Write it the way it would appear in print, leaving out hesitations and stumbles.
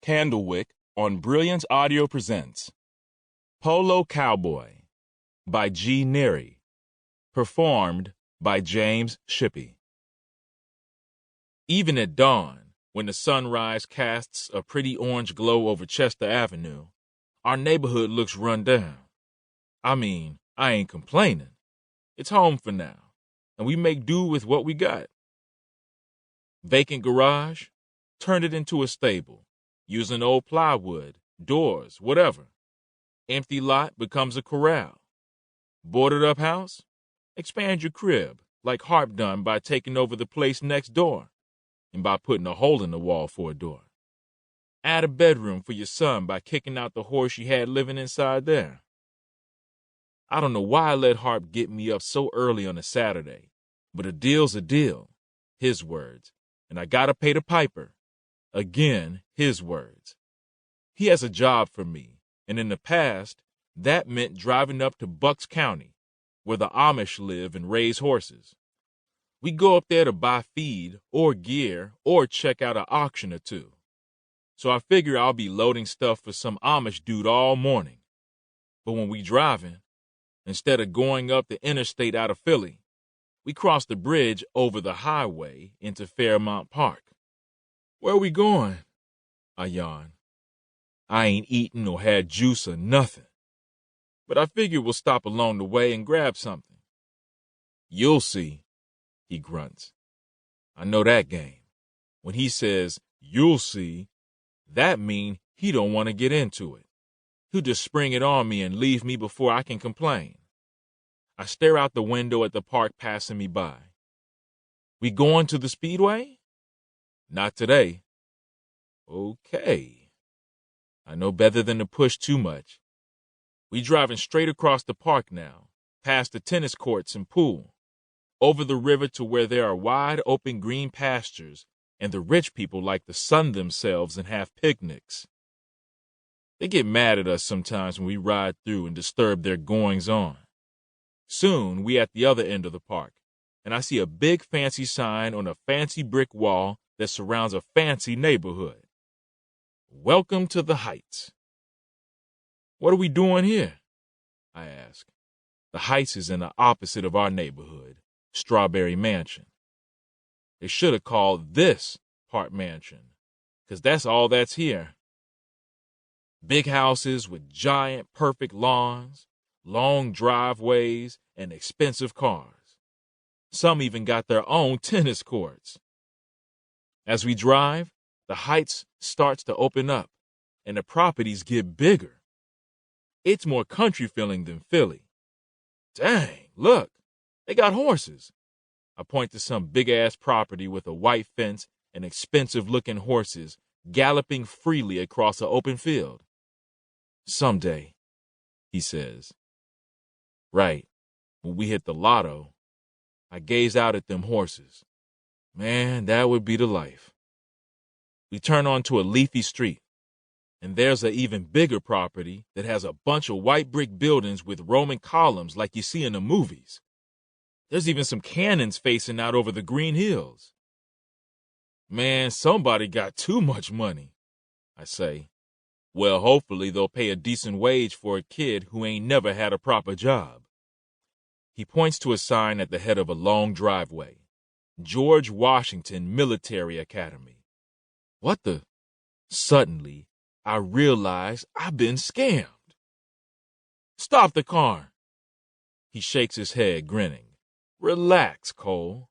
Candlewick on Brilliance Audio presents Polo Cowboy by Neri, performed by James Shippey. Even at dawn, when the sunrise casts a pretty orange glow over Chester Avenue, our neighborhood looks run down. I mean, I ain't complaining. It's home for now, and we make do with what we got. Vacant garage, turned it into a stable. Using old plywood, doors, whatever. Empty lot becomes a corral. Boarded up house? Expand your crib, like Harp done by taking over the place next door, and by putting a hole in the wall for a door. Add a bedroom for your son by kicking out the horse you had living inside there. I don't know why I let Harp get me up so early on a Saturday, but a deal's a deal, his words, and I gotta pay the piper. Again, his words. He has a job for me, and in the past, that meant driving up to Bucks County, where the Amish live and raise horses. We go up there to buy feed or gear or check out an auction or two. So I figure I'll be loading stuff for some Amish dude all morning. But when we driving, instead of going up the interstate out of Philly, we cross the bridge over the highway into Fairmount Park. Where we going? I yawn. I ain't eaten or had juice or nothing. But I figure we'll stop along the way and grab something. You'll see, he grunts. I know that game. When he says, you'll see, that mean he don't want to get into it. He'll just spring it on me and leave me before I can complain. I stare out the window at the park passing me by. We going to the Speedway? Not today. Okay. I know better than to push too much. We driving straight across the park now, past the tennis courts and pool, over the river to where there are wide open green pastures and the rich people like to sun themselves and have picnics. They get mad at us sometimes when we ride through and disturb their goings-on. Soon we at the other end of the park, and I see a big fancy sign on a fancy brick wall that surrounds a fancy neighborhood. Welcome to the Heights. What are we doing here? I ask. The Heights is in the opposite of our neighborhood, Strawberry Mansion. They should have called this Park Mansion, 'cause that's all that's here. Big houses with giant, perfect lawns, long driveways, and expensive cars. Some even got their own tennis courts. As we drive, the Heights starts to open up, and the properties get bigger. It's more country-feeling than Philly. Dang, look, they got horses. I point to some big-ass property with a white fence and expensive-looking horses galloping freely across an open field. Someday, he says. Right, when we hit the lotto, I gaze out at them horses. Man, that would be the life. We turn onto a leafy street, and there's an even bigger property that has a bunch of white brick buildings with Roman columns like you see in the movies. There's even some cannons facing out over the green hills. Man, somebody got too much money, I say. Well, hopefully they'll pay a decent wage for a kid who ain't never had a proper job. He points to a sign at the head of a long driveway. George Washington Military Academy. What the? Suddenly, I realize I've been scammed. Stop the car. He shakes his head, grinning. Relax, Cole.